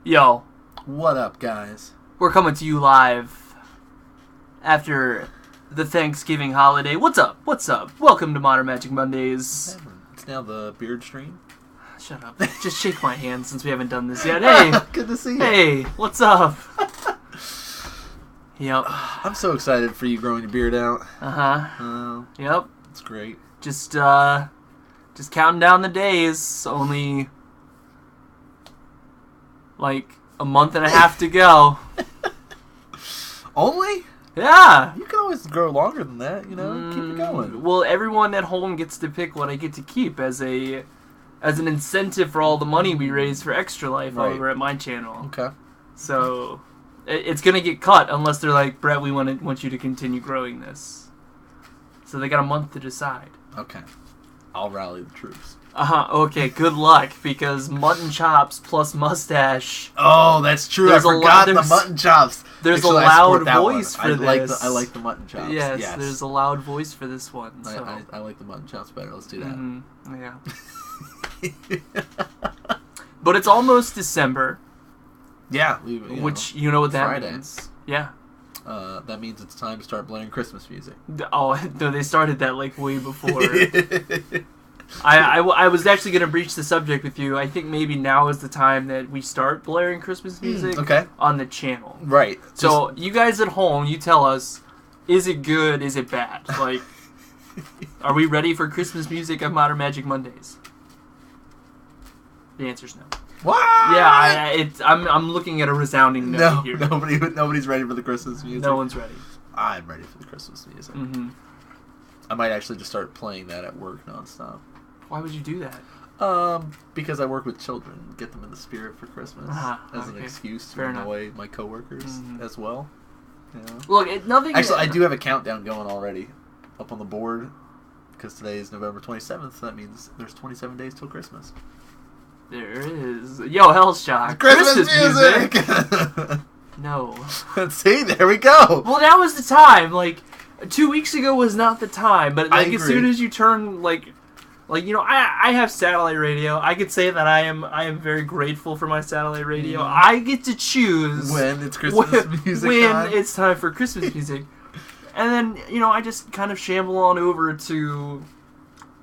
Yo, What up, guys? we're coming to you live after the Thanksgiving holiday. What's up? What's up? Welcome to Modern Magic Mondays. It's now the beard stream. Shut up. Just shake my hand since we haven't done this yet. Hey! Good to see you. Hey, what's up? Yep. I'm so excited for you growing your beard out. Yep. It's great. Just counting down the days. Only like a month and a half to go. Only? Yeah. You can always grow longer than that, you know? Keep it going. Well, everyone at home gets to pick what I get to keep as an incentive for all the money we raise for Extra Life over at my channel. Okay. So it's gonna get cut unless they're like, Brett, we want you to continue growing this. So they got a month to decide. Okay. I'll rally the troops. Okay, good luck, because mutton chops plus mustache. Oh, that's true. I forgot the mutton chops. There's Actually, a loud voice for this. I like the mutton chops. Yes, there's a loud voice for this one. So. I like the mutton chops better. Let's do that. Mm-hmm. Yeah. But it's almost December. Yeah. Which, you know what that Friday. means. Yeah. That means it's time to start blaring Christmas music. Oh, no, they started that like way before. I was actually going to breach the subject with you. I think maybe now is the time that we start blaring Christmas music on the channel. Right. So you guys at home, you tell us, is it good, is it bad? Like, are we ready for Christmas music on Modern Magic Mondays? The answer's no. What? Yeah, I'm looking at a resounding no here. Nobody's ready for the Christmas music. No one's ready. I'm ready for the Christmas music. Mm-hmm. I might actually just start playing that at work nonstop. Why would you do that? Because I work with children, get them in the spirit for Christmas as an excuse to annoy my coworkers as well. You know? Look, nothing. Actually, I do have a countdown going already, up on the board, because today is November 27th. So that means there's 27 days till Christmas. There is. Yo, Hellshock. Christmas music! No. See, there we go. Well, now is the time. Like, 2 weeks ago was not the time, but like as soon as you turn like you know, I have satellite radio. I could say that I am very grateful for my satellite radio. I get to choose when it's Christmas music when time. It's time for Christmas music. And then, you know, I just kind of shamble on over to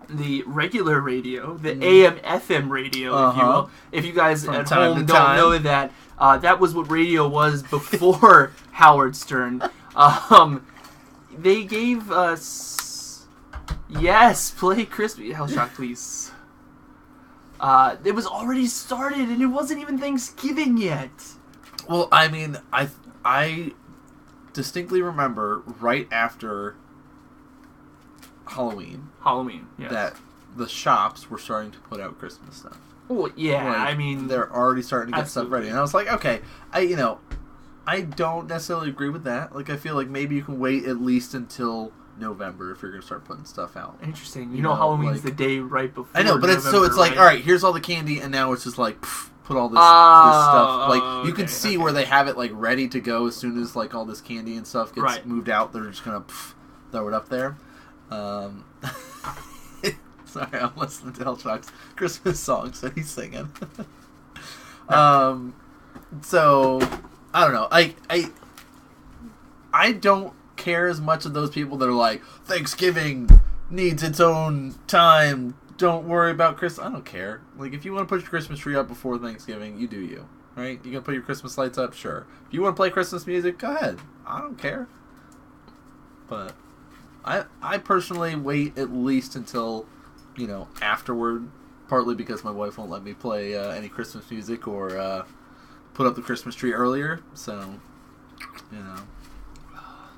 the regular radio, the AM FM radio, if you will. If you guys From at time home to don't time. know that, that was what radio was before Howard Stern. They gave us... Yes, play Christmas... Hellshock, please. It was already started, and it wasn't even Thanksgiving yet. Well, I mean, I distinctly remember right after Halloween, yes. that the shops were starting to put out Christmas stuff. Well, yeah, Like, I mean... they're already starting to get absolutely. stuff ready. And I was like, okay, I don't necessarily agree with that. Like, I feel like maybe you can wait at least until November if you're going to start putting stuff out. Interesting. You know Halloween's the day right before I know, but November, it's like, right? all right, here's all the candy, and now it's just like, put all this stuff. Like, you can see where they have it, like, ready to go as soon as, like, all this candy and stuff gets moved out. They're just going to throw it up there. Sorry, I'm listening to Hellshock's Christmas songs that he's singing. So, I don't know. I don't care as much of those people that are like, Thanksgiving needs its own time. Don't worry about Christmas. I don't care. Like, if you want to put your Christmas tree up before Thanksgiving, you do you. Right? You gonna put your Christmas lights up? Sure. If you want to play Christmas music, go ahead. I don't care. But I personally wait at least until, you know, afterward. Partly because my wife won't let me play any Christmas music or put up the Christmas tree earlier. So, you know.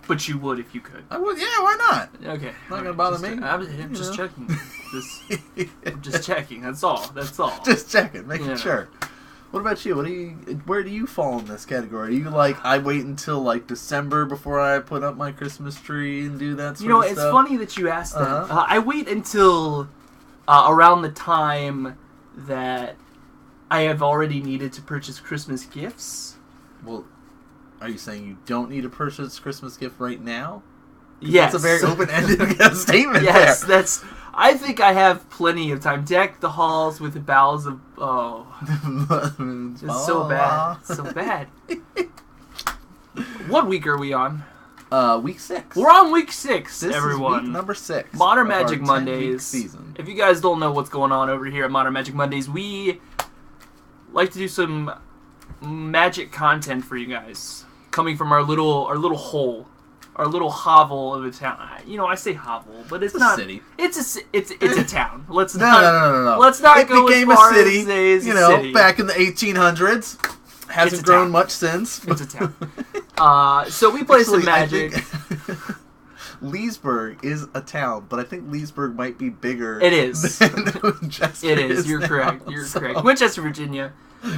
But you would if you could. I would, yeah, why not? Okay. Not gonna bother me. I'm just checking. I'm just checking. That's all. Just checking, making sure. What about you? Where do you fall in this category? Are you like, I wait until like December before I put up my Christmas tree and do that sort of stuff? You know, it's funny that you asked that. I wait until around the time that I have already needed to purchase Christmas gifts. Well, are you saying you don't need to purchase a Christmas gift right now? Yes. That's a very open-ended statement Yes, there. I think I have plenty of time. Deck the halls with the bowels of... Oh. It's so bad. It's so bad. What week are we on? Week 6. We're on week 6, This everyone. is week number 6. Modern of our Magic 10-week Mondays. Season. If you guys don't know what's going on over here at Modern Magic Mondays, we like to do some magic content for you guys, coming from our little hole, our little hovel of a town. You know, I say hovel, but it's not a city. It's a town. Let's No. Let's not it go became as far a city. as say it's you a know, city. back in the 1800s. Hasn't It's a grown town. much since. It's a town. So we play some Actually, magic. Leesburg is a town, but I think Leesburg might be bigger. It is. Than Winchester It is. You're now, correct. You're so- correct. Winchester, Virginia,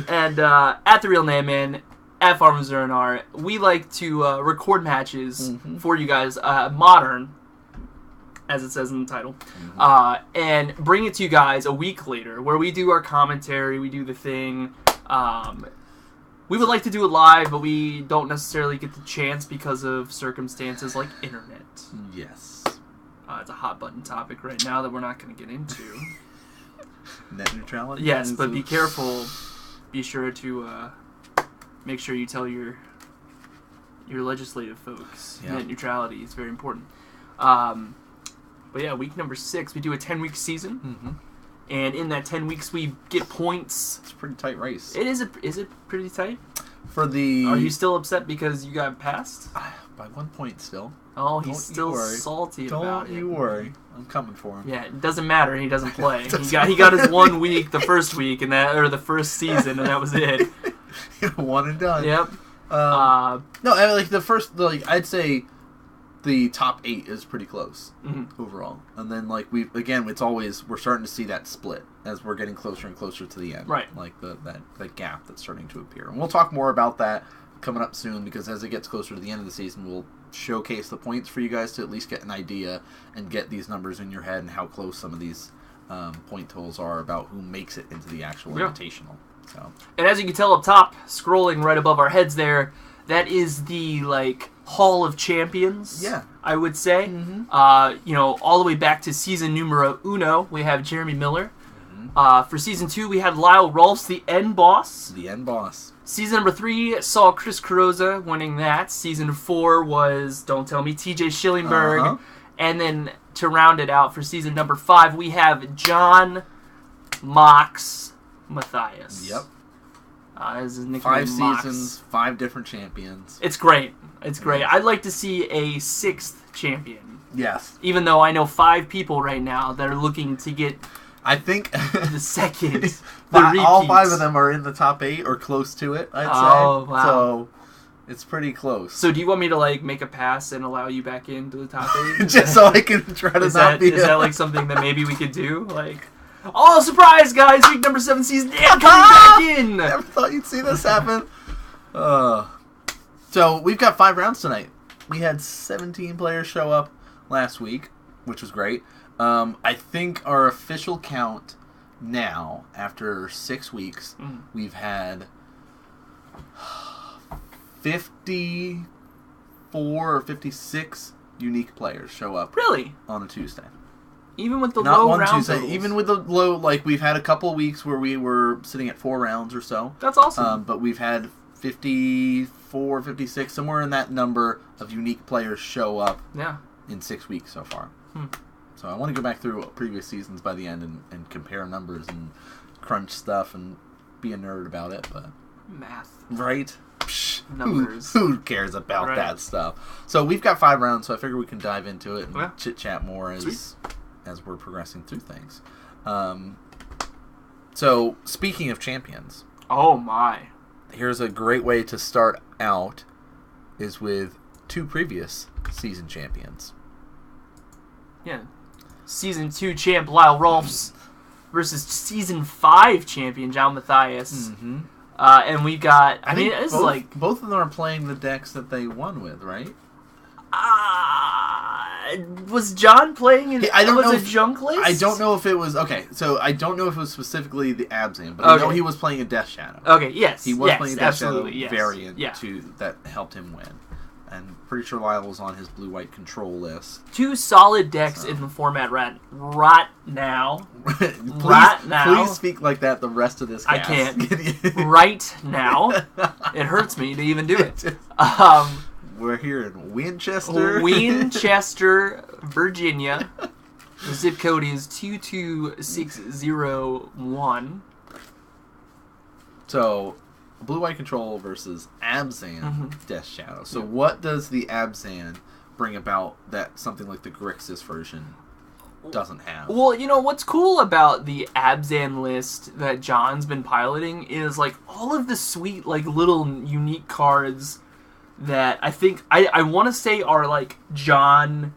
and at the Real Name Man, at Farmers R&R, we like to record matches for you guys, modern, as it says in the title, and bring it to you guys a week later, where we do our commentary, we do the thing. We would like to do it live, but we don't necessarily get the chance because of circumstances like internet. Yes. It's a hot button topic right now that we're not going to get into. Net neutrality? Yes, but be careful. Be sure to make sure you tell your legislative folks. Yeah. Net neutrality is very important. But yeah, week number 6, we do a 10-week season. Mm-hmm. And in that 10 weeks, we get points. It's a pretty tight race. Is it pretty tight? For the... Are you still upset because you got passed? By 1 point still. Oh, Don't he's you still worry. salty about it. Don't you worry. I'm coming for him. Yeah, it doesn't matter. He doesn't play. He got his 1 week the first week or the first season, and that was it. One and done. Yep. No, I mean, like the first, I'd say the top 8 is pretty close overall, and then we're starting to see that split as we're getting closer and closer to the end. Right. Like that gap that's starting to appear, and we'll talk more about that coming up soon because as it gets closer to the end of the season, we'll showcase the points for you guys to at least get an idea and get these numbers in your head and how close some of these point totals are about who makes it into the actual invitational. So. And as you can tell up top, scrolling right above our heads there, that is the Hall of Champions. Yeah, I would say. Mm-hmm. All the way back to season numero uno, we have Jeremy Miller. For season 2, we had Lyle Rolfs, the end boss. The end boss. Season number 3 saw Chris Carrozza winning that. Season 4 was, don't tell me, TJ Schillingberg. And then to round it out for season number 5, we have John Mox Matthias. Yep. His nickname 5 Mox. seasons, 5 different champions. It's great. It's great. I'd like to see a 6th champion. Yes. Even though I know 5 people right now that are looking to get I think the second. all 5 of them are in the top 8 or close to it, I'd say. Oh, wow. So it's pretty close. So do you want me to make a pass and allow you back into the top 8? Just so I can try to Is not be... that something that maybe we could do? Oh, surprise, guys! Week number 7 season coming back in! Never thought you'd see this happen. So we've got 5 rounds tonight. We had 17 players show up last week, which was great. I think our official count now, after 6 weeks, we've had 54 or 56 unique players show up. Really? On a Tuesday. Even with the Not low one round Tuesday. totals? Even with the low, we've had a couple weeks where we were sitting at 4 rounds or so. That's awesome. But we've had 54, 56, somewhere in that number of unique players show up in 6 weeks so far. So I want to go back through previous seasons by the end and compare numbers and crunch stuff and be a nerd about it. But Math. Right? Psh, Numbers. Who cares about that stuff? So we've got 5 rounds, so I figure we can dive into it and chit-chat more as we're progressing through things. So speaking of champions. Oh, my. Here's a great way to start out is with 2 previous season champions. Yeah. Season 2 champ Lyle Rolfs versus Season 5 champion John Matthias. And we got... I mean, it's both of them are playing the decks that they won with, right? Was John playing in a junk list? I don't know if it was... Okay, so I don't know if it was specifically the Abzan, but I know he was playing a Death Shadow. Okay, yes. He was playing a Death Shadow yes. variant that helped him win. And pretty sure Lyle was on his blue-white control list. 2 solid decks in the format right now. Please speak like that the rest of this cast. I can't. Right now. It hurts me to even do it. We're here in Winchester. Winchester, Virginia. The zip code is 22601. So, blue-white control versus Abzan Death Shadow. So what does the Abzan bring about that something like the Grixis version doesn't have? Well, you know, what's cool about the Abzan list that John's been piloting is, like, all of the sweet, like, little unique cards that I think, I want to say are, like, John,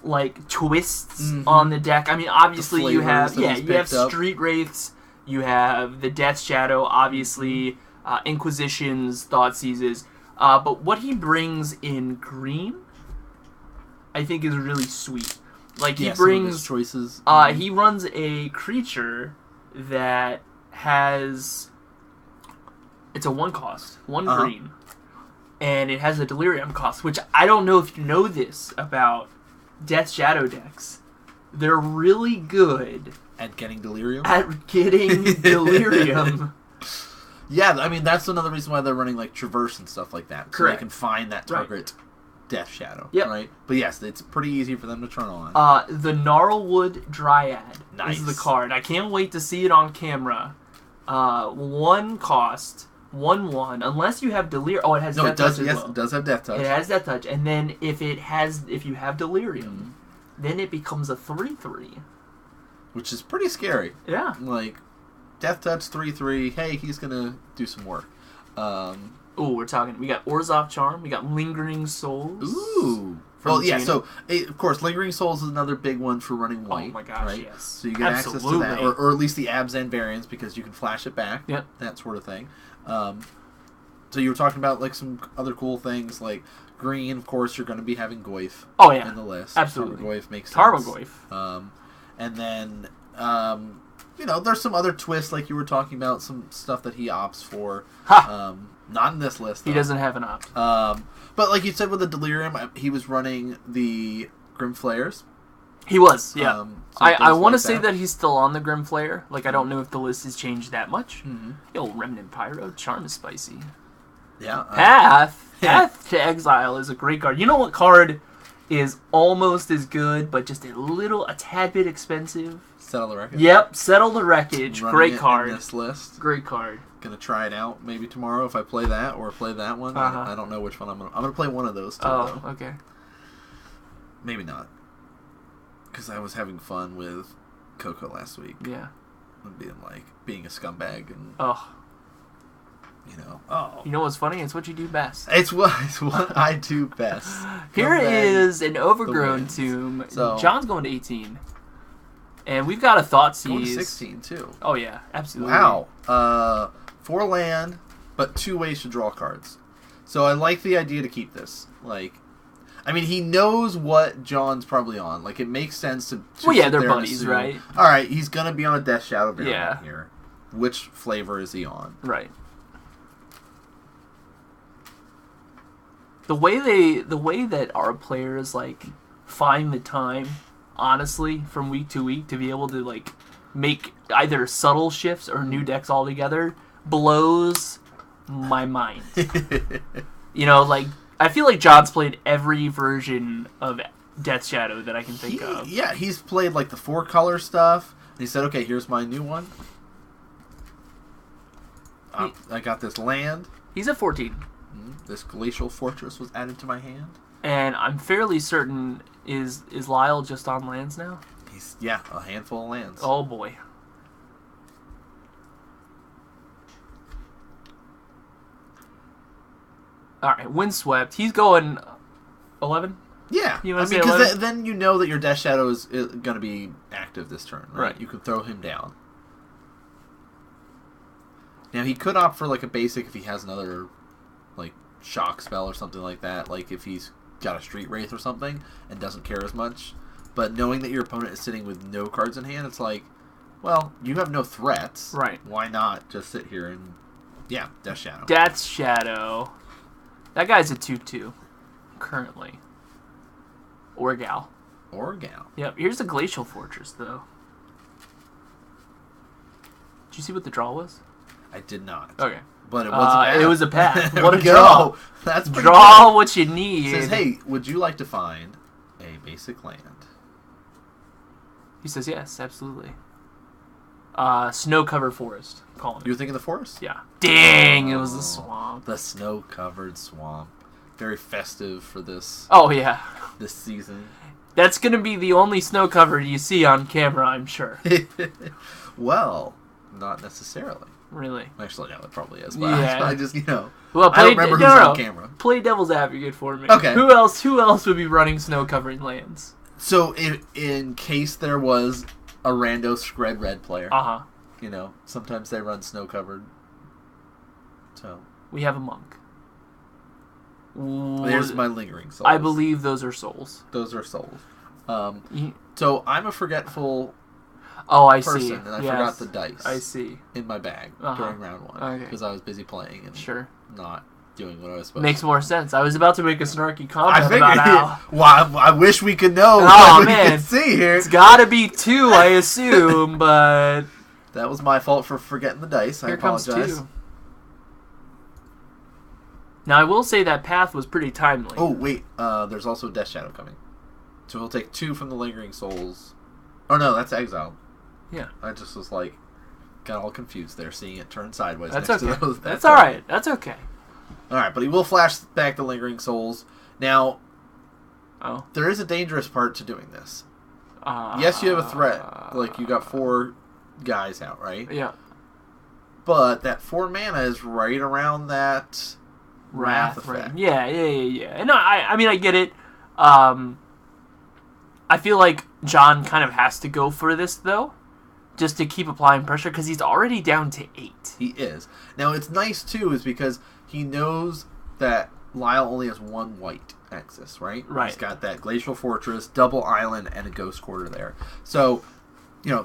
like, twists on the deck. I mean, obviously you have, you have Street Wraiths, you have the Death Shadow, obviously, Inquisitions, Thoughtseizes, but what he brings in green, I think is really sweet. Like, he brings choices. He runs a creature that has, it's a 1 cost, 1 green, and it has a delirium cost, which I don't know if you know this about Death Shadow decks. They're really good at getting delirium. Yeah, I mean, that's another reason why they're running, like, Traverse and stuff like that. So they can find that target Death Shadow, right? But yes, it's pretty easy for them to turn on. The Gnarlwood Dryad is the card. I can't wait to see it on camera. 1 cost, 1/1, unless you have delirium. Oh, it has Death Touch as well. It does have Death Touch. It has Death Touch, and then if you have delirium, then it becomes a 3/3. Which is pretty scary. Yeah. Like, Death Touch 3/3. Hey, he's gonna do some work. We got Orzhov Charm. We got Lingering Souls. Ooh. Well, yeah. So of course, Lingering Souls is another big one for running white. Oh my gosh, right? yes. So you get access to that, or at least the Abzan variants, because you can flash it back. Yep. That sort of thing. So you were talking about, like, some other cool things, like green. Of course, you're going to be having Goyf. Oh yeah. In the list. Absolutely. Goyf makes sense. Tarmogoyf. And then, you know, there's some other twists, like you were talking about, some stuff that he opts for. Not in this list, though. He doesn't have an opt. But like you said with the Delirium, he was running the Grim Flayers. He was, yeah. So I want to say that he's still on the Grim Flayer. Like, I don't know if the list has changed that much. Yo, Remnant Pyro, Charm is spicy. Yeah. Path to Exile is a great card. You know what card is almost as good, but just a tad bit expensive? Settle the Wreckage. Yep, Settle the Wreckage. Great card. In this list. Great card. Gonna try it out maybe tomorrow if I play that or play that one. I don't know which one I'm gonna play one of those two. Oh, though. Okay. Maybe not. Because I was having fun with Coco last week. Yeah. And being a scumbag and You know what's funny? It's what you do best. It's what I do best. Here is an overgrown tomb. So, John's going to 18. And we've got a Thoughtseize. Going to 16 too. Oh yeah, absolutely. Wow. 4 land, but 2 ways to draw cards. So I like the idea to keep this. Like, I mean, he knows what John's probably on. Like, it makes sense to well, yeah, they're buddies, right? All right, he's gonna be on a Death Shadow variant here. Which flavor is he on? Right. The way that our players, like, find the time, honestly, from week to week to be able to, like, make either subtle shifts or new decks altogether blows my mind. You know, like, I feel like John's played every version of Death Shadow that I can think of. Yeah, he's played, like, the 4-color stuff. And he said, okay, here's my new one. I got this land. He's at 14. This Glacial Fortress was added to my hand. And I'm fairly certain, is Lyle just on lands now? Yeah, a handful of lands. Oh, boy. Alright, Windswept. He's going 11? Yeah. You want to say because 11? Then you know that your Death Shadow is going to be active this turn, right? You can throw him down. Now, he could opt for, like, a basic if he has another, like, shock spell or something like that. Like, if he's got a Street Wraith or something and doesn't care as much. But knowing that your opponent is sitting with no cards in hand, it's like, well, you have no threats. Right. Why not just sit here and, yeah, Death Shadow. Death Shadow. That guy's a 2/2. currently. Or gal. Or gal. Yep. Here's a glacial fortress, though. Did you see what the draw was? I did not. Okay. But it was a path. It was a path. There What a we draw. go. That's pretty Draw good. what you need. It says, hey, would you like to find a basic land? He says yes, absolutely. Snow-covered forest. Calling it. You were thinking the forest? Yeah. Dang, it was the swamp. The snow-covered swamp. Very festive for this Oh, yeah. this season. That's going to be the only snow-covered you see on camera, I'm sure. Well, not necessarily. Really. Actually, no, it probably is. But Yeah. I just, Well, I don't remember who's on camera. Play devil's advocate for me. Okay. Who else would be running snow-covered lands? So, in case there was a rando Scred Red player, Uh-huh. Sometimes they run snow-covered. So, We have a monk. there's my lingering souls. I believe those are souls. Those are souls. You- So, I'm a forgetful Oh, I person, see. and I Yes. forgot the dice I see. in my bag during round one. Okay. Because I was busy playing and Sure. not doing what I was supposed Makes to. more sense. I was about to make a snarky I comment figured. about how Well, I wish we could know. Oh, what man. we could see here. it's got to be 2, I assume, but That was my fault for forgetting the dice. I here comes apologize. 2. Now, I will say that path was pretty timely. Oh, wait. There's also Death Shadow coming. So we'll take 2 from the Lingering Souls. Oh, no, that's Exile. Yeah. I just was like, got all confused there, seeing it turn sideways That's next okay. to those. That's all right. That's okay. All right, but he will flash back the Lingering Souls. Now, Oh. there is a dangerous part to doing this. Yes, you have a threat. Like, you got 4 guys out, right? Yeah. But that 4 mana is right around that Wrath effect. Right. Yeah. And I mean, I get it. I feel like John kind of has to go for this, though, just to keep applying pressure, because he's already down to 8. He is. Now, it's nice, too, is because he knows that Lyle only has 1 white axis, right? Right. He's got that Glacial Fortress, double island, and a Ghost Quarter there. So,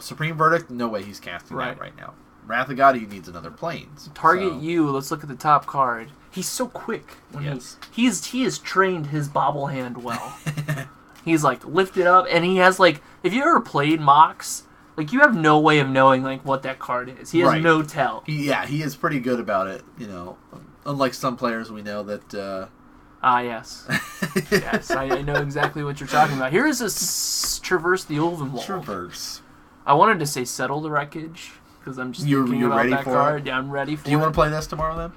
Supreme Verdict, no way he's casting that right now. Wrath of God, he needs another Plains. Target so. you. Let's look at the top card. He's so quick. Yes. He has trained his bobble hand well. He's like lifted up, and he has like. If you ever played Mox, like you have no way of knowing like what that card is. He has no tell. He is pretty good about it. Unlike some players we know that. Yes. Yes, I know exactly what you're talking about. Here is a Traverse the Ulven Wall. Traverse. I wanted to say Settle the Wreckage because I'm just thinking about ready that for card. it? Yeah, I'm ready for it. Do you want to play this tomorrow then?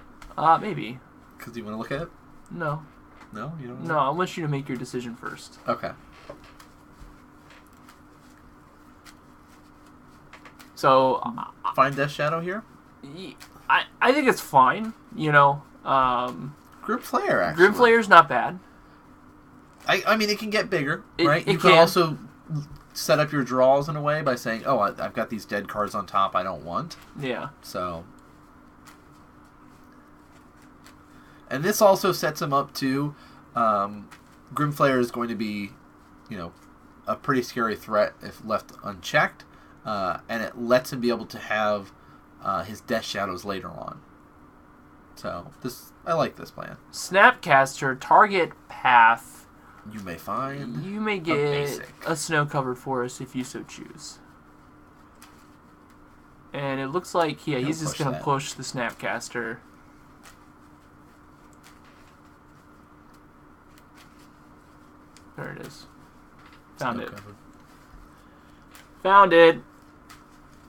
Maybe. Because you want to look at it? No. No, you don't. No, I want you to make your decision first. Okay. So, Find Death Shadow here. I think it's fine. Grim Flare, actually. Grim Flayer's not bad. I mean, it can get bigger, right? It You can can. also set up your draws in a way by saying, "Oh, I've got these dead cards on top I don't want." Yeah. So, and this also sets him up to Grim Flare is going to be, a pretty scary threat if left unchecked, and it lets him be able to have his Death Shadows later on. So I like this plan. Snapcaster, target path. You may find. You may get a snow-covered forest if you so choose. And it looks like, he's just going to push the Snapcaster. There it is. Found it. Found it.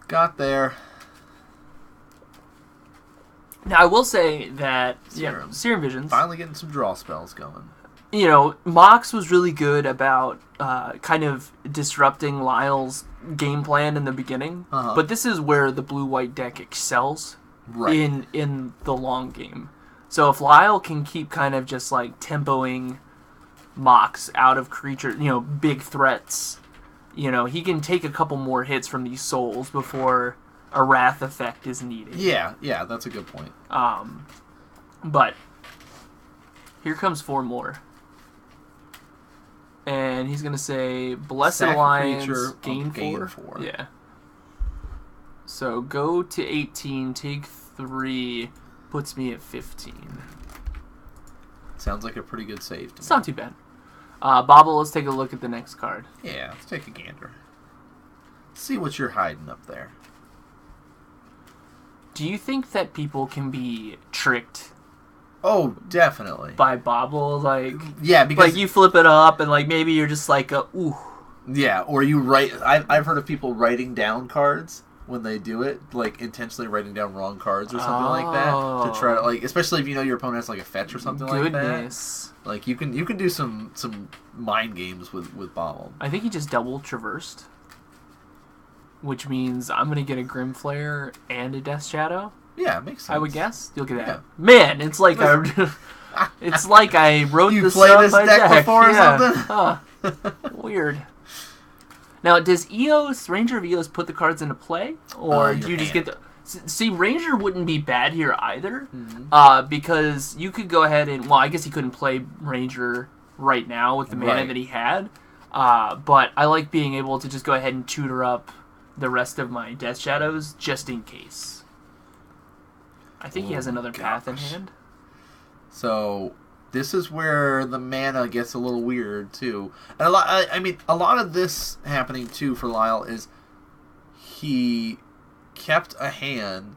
Got there. Now, I will say that Serum Visions. Finally getting some draw spells going. Mox was really good about kind of disrupting Lyle's game plan in the beginning. Uh-huh. But this is where the blue-white deck excels Right. in the long game. So if Lyle can keep kind of just like tempoing Mox out of creature, big threats, he can take a couple more hits from these souls before a Wrath effect is needed. Yeah, that's a good point. But here comes 4 more. And he's going to say, Blessed Sack Alliance, creature, gain 4. 4. Yeah. So go to 18, take 3, puts me at 15. Sounds like a pretty good save to me. It's not too bad. Bobble, let's take a look at the next card. Yeah, let's take a gander. See what you're hiding up there. Do you think that people can be tricked Oh, definitely. by Bobble? Like, yeah, because like you flip it up and like maybe you're just like, ooh. Yeah, or you write. I've heard of people writing down cards when they do it, like intentionally writing down wrong cards or something like that to try to like, especially if you know your opponent has like a fetch or something like that. Like you can do some mind games with Bobble. I think he just double traversed, which means I'm gonna get a Grim Flare and a Death Shadow. Yeah, it makes sense. I would guess you'll get that. Yeah. Man, it's like it's like I wrote you this played on this my deck deck before or something? Huh. Weird. Now, does Ranger of Eos put the cards into play, or do you just get the? See, Ranger wouldn't be bad here either, because you could go ahead and I guess he couldn't play Ranger right now with the mana that he had, but I like being able to just go ahead and tutor up the rest of my Death Shadows just in case. I think he has another path in hand. So this is where the mana gets a little weird too, and a lot of this happening too for Lyle is he kept a hand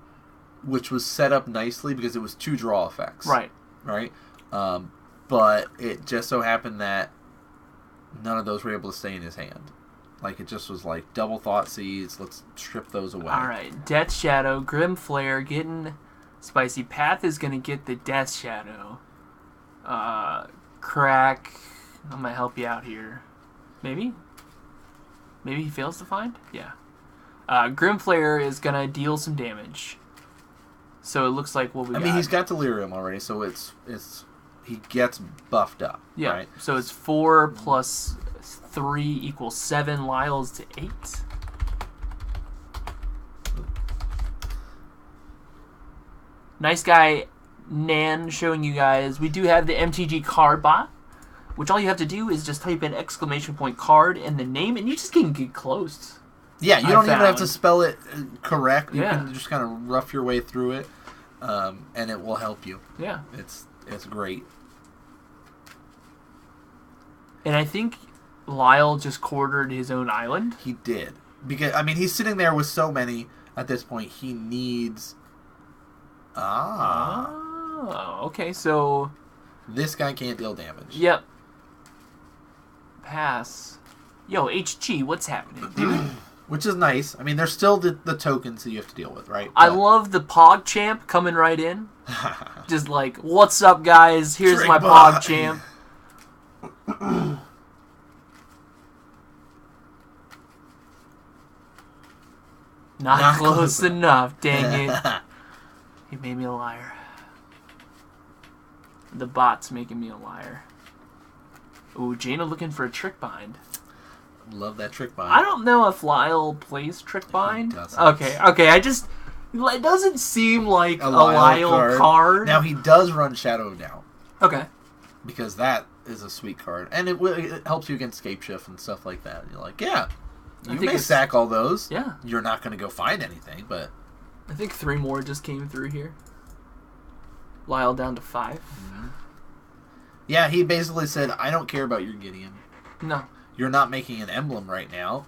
which was set up nicely because it was 2 draw effects. Right. But it just so happened that none of those were able to stay in his hand. Like it just was like double Thought Seeds. Let's strip those away. All right, Death Shadow, Grim Flare, getting spicy. Path is gonna get the Death Shadow. Crack. I'm gonna help you out here. Maybe he fails to find. Yeah. Grim Flare is gonna deal some damage. So it looks like what we got. I mean, he's got Delirium already, so it's he gets buffed up. Yeah. Right? So it's 4 plus 3 equals 7. Lyle's to 8. Nice guy Nan showing you guys. We do have the MTG card bot, which all you have to do is just type in ! card and the name, and you just can get close. Yeah, you don't even have to spell it correct. You can just kind of rough your way through it, and it will help you. Yeah. It's great. And I think Lyle just quartered his own island. He did. Because, I mean, he's sitting there with so many at this point. He needs... Oh, okay, so... This guy can't deal damage. Yep. Pass. Yo, HG, what's happening, dude? Which is nice. I mean, there's still the tokens that you have to deal with, right? I love the PogChamp coming right in. Just like, what's up, guys? Here's my PogChamp. Not close enough, dang it. He made me a liar. The bot's making me a liar. Ooh, Jaina looking for a trick bind. Love that trick bind. I don't know if Lyle plays trick bind. Okay. It doesn't seem like a Lyle card. Now, he does run Shadow of Doubt. Okay. Because that is a sweet card. And it helps you against Scape Shift and stuff like that. You're like, yeah, you may sack all those. Yeah. You're not going to go find anything, but... I think 3 more just came through here. Lyle down to 5. Mm-hmm. Yeah, he basically said, I don't care about your Gideon. No. You're not making an emblem right now,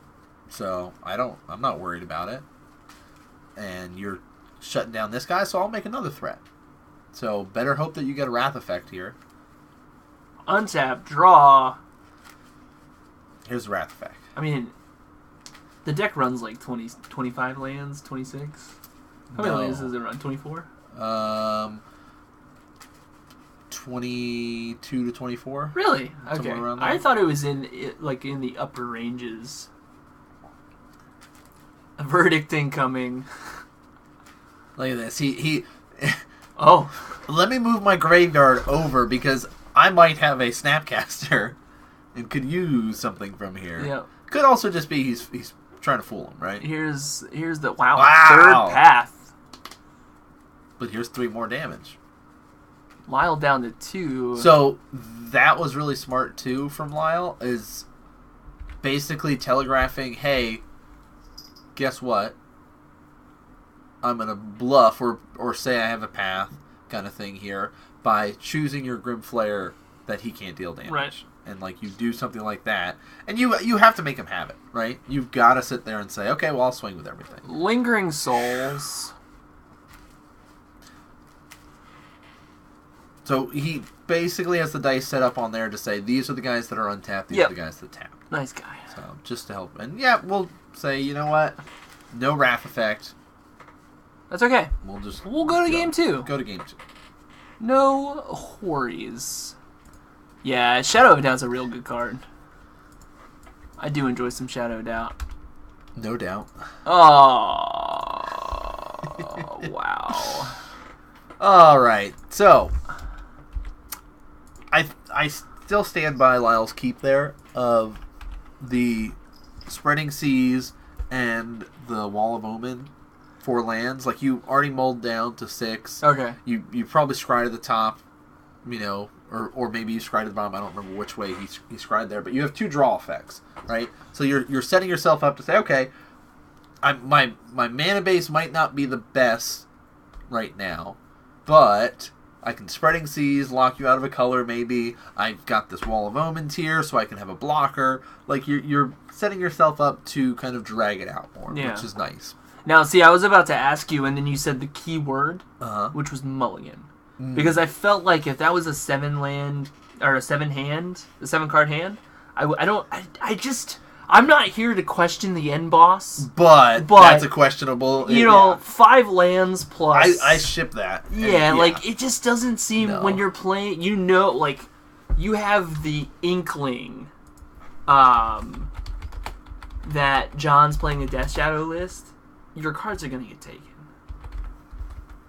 so I'm not worried about it. And you're shutting down this guy, so I'll make another threat. So better hope that you get a Wrath effect here. Untap, draw. Here's the Wrath effect. I mean, the deck runs like 25 lands, 26. How many lands does it run? 24? 22 to 24. Really? Okay. I thought it was in the upper ranges. A verdict incoming. Look at this. He Oh. Let me move my graveyard over because I might have a Snapcaster and could use something from here. Yeah. Could also just be he's trying to fool him, right? Here's the third path. But here's 3 more damage. Lyle down to 2. So that was really smart too from Lyle, is basically telegraphing, hey, guess what? I'm gonna bluff or say I have a path, kind of thing here by choosing your Grim Flare that he can't deal damage. Right. And, like, you do something like that. And you have to make him have it, right? You've got to sit there and say, okay, well, I'll swing with everything. Lingering Souls. So he basically has the dice set up on there to say, these are the guys that are untapped, these are the guys that tap. Nice guy. So, just to help. And, yeah, we'll say, you know what? No Wrath effect. That's okay. We'll go to game 2. Go to game 2. No worries. Yeah, Shadow of Doubt's a real good card. I do enjoy some Shadow of Doubt. No doubt. Oh, wow. All right, so I still stand by Lyle's keep there of the Spreading Seas and the Wall of Omen for lands. Like, you already mulled down to 6. Okay. You probably scryed at the top, you know, or maybe you scryed at the bottom. I don't remember which way he scryed there, but you have 2 draw effects, right? So you're setting yourself up to say, okay, my mana base might not be the best right now, but I can Spreading Seas, lock you out of a color maybe. I've got this Wall of Omens here, so I can have a blocker. Like, you're setting yourself up to kind of drag it out more, which is nice. Now, see, I was about to ask you, and then you said the key word, which was mulligan. Because I felt like if that was a 7-land, or a 7-hand, a 7-card hand, I'm not here to question the end boss. But that's a questionable... You know, 5 lands plus... I ship that. Yeah, like, it just doesn't seem when you're playing... You know, like, you have the inkling that John's playing a Death Shadow list. Your cards are going to get taken.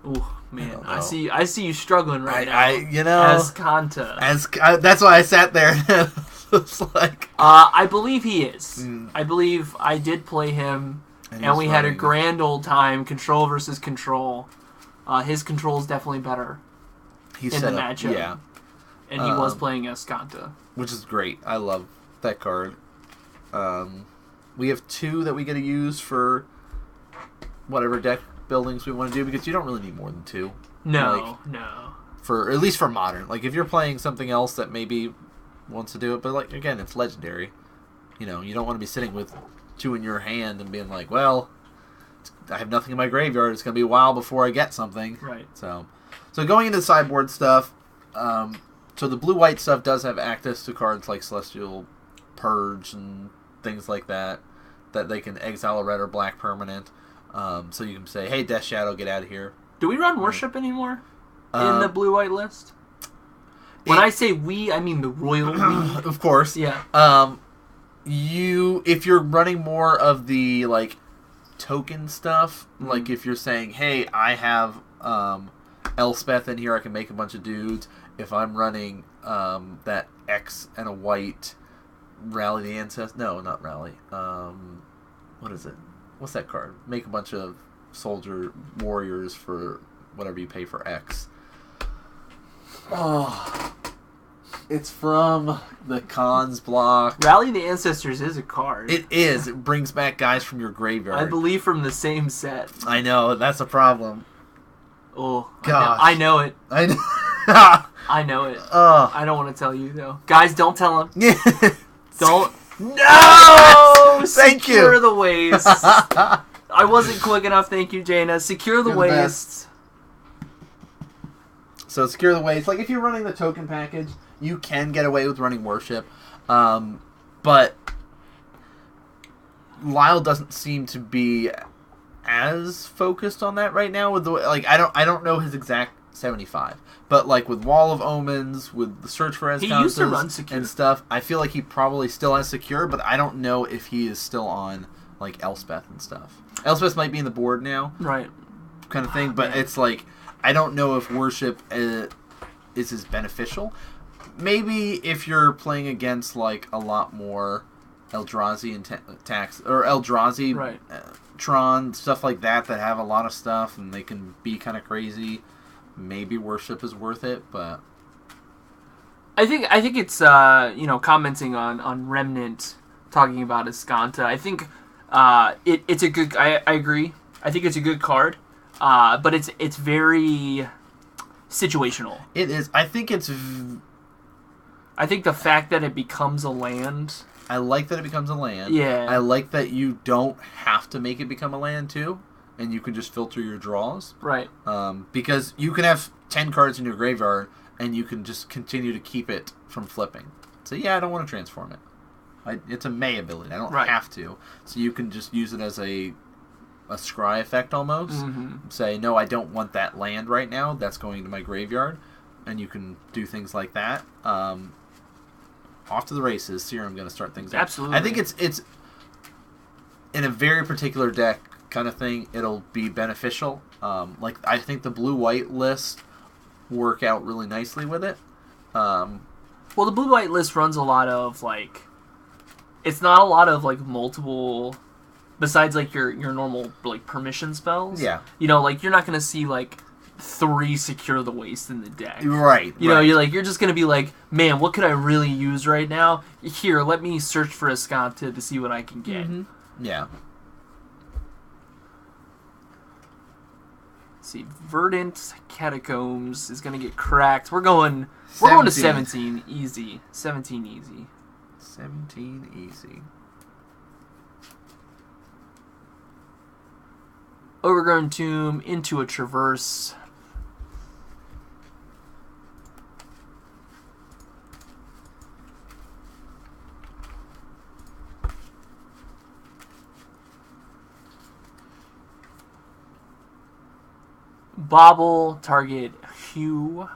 Ooh, man. I see you struggling right now. You know... As Kanta. That's why I sat there. It's like... I believe he is. I believe I did play him, and we had a grand old time, control versus control. His control is definitely better in the matchup. Yeah. And he was playing Escanta. Which is great. I love that card. We have 2 that we get to use for whatever deck buildings we want to do, because you don't really need more than 2. No. At least for Modern. Like, if you're playing something else that maybe wants to do it, but, like, again, it's Legendary. You know, you don't want to be sitting with 2 in your hand and being like, well, I have nothing in my graveyard. It's going to be a while before I get something. Right. So going into the sideboard stuff, so the blue-white stuff does have access to cards like Celestial Purge and things like that they can exile a red or black permanent. So you can say, hey, Death Shadow, get out of here. Do we run Worship anymore in the blue-white list? When I say we, I mean the royal we. Of course. Yeah. If you're running more of the, like, token stuff, like if you're saying, hey, I have Elspeth in here, I can make a bunch of dudes. If I'm running that X and a white Rally the Ancestors... No, not Rally. What is it? What's that card? Make a bunch of soldier warriors for whatever you pay for X. Oh, it's from the Cons block. Rally the Ancestors is a card. It is. It brings back guys from your graveyard. I believe from the same set. I know. That's a problem. Oh, gosh. I know it. I know. I know it. I don't want to tell you, though. Guys, don't tell him. Don't. No! Thank you. Secure the waist. I wasn't quick enough. Thank you, Jaina. Secure the waist. So secure the waist. Like, if you're running the token package, you can get away with running Worship. But Lyle doesn't seem to be as focused on that right now. With the I don't know his exact 75, but like with Wall of Omens, with the search for Escances and stuff, I feel like he probably still has Secure, but I don't know if he is still on like Elspeth and stuff. Elspeth might be in the board now, right? Kind of thing, but it's like I don't know if Worship is as beneficial. Maybe if you're playing against like a lot more Eldrazi and tax or Eldrazi, right. Tron, stuff like that have a lot of stuff and they can be kind of crazy. Maybe Worship is worth it, but I think it's commenting on Remnant talking about Escanta. I think it's a good. I agree. I think it's a good card, but it's very situational. It is. I think it's. I think the fact that it becomes a land. I like that it becomes a land. Yeah. I like that you don't have to make it become a land too, and you can just filter your draws. Right. Because you can have 10 cards in your graveyard, and you can just continue to keep it from flipping. So yeah, I don't want to transform it. It's a May ability. I don't have to. So you can just use it as a scry effect almost. Mm-hmm. Say, no, I don't want that land right now. That's going to my graveyard. And you can do things like that. Off to the races. Serum going to start things out. Absolutely. I think it's in a very particular deck kind of thing. It'll be beneficial. I think the blue-white list work out really nicely with it. Well, the blue-white list runs a lot of, like... It's not a lot of, like, multiple... Besides, like, your normal, like, permission spells. Yeah. You know, like, you're not going to see, like, 3 Secure the Waste in the deck. Right. You know, you're just going to be like, man, what could I really use right now? Here, let me search for a Escanta to see what I can get. Mm-hmm. Yeah. Let's see, Verdant Catacombs is going to get cracked. We're going to 17 easy. 17 easy. 17 easy. Overgrown Tomb into a Traverse. Bobble, target Hue.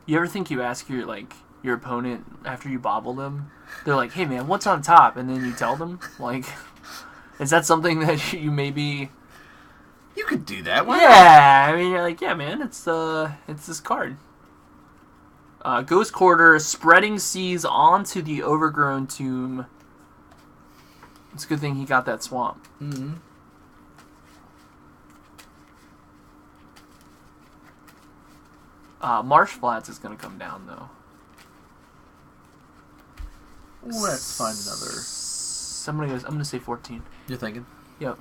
You ever think you ask your opponent after you bobble them? They're like, hey man, what's on top? And then you tell them? Like, is that something that you maybe... You could do that. Why yeah, I mean, you're like, yeah man, it's this card. Ghost Quarter, Spreading Seas onto the Overgrown Tomb. It's a good thing he got that swamp. Mm-hmm. Marsh Flats is going to come down, though. Let's find another. I'm going to say 14. You're thinking? Yep.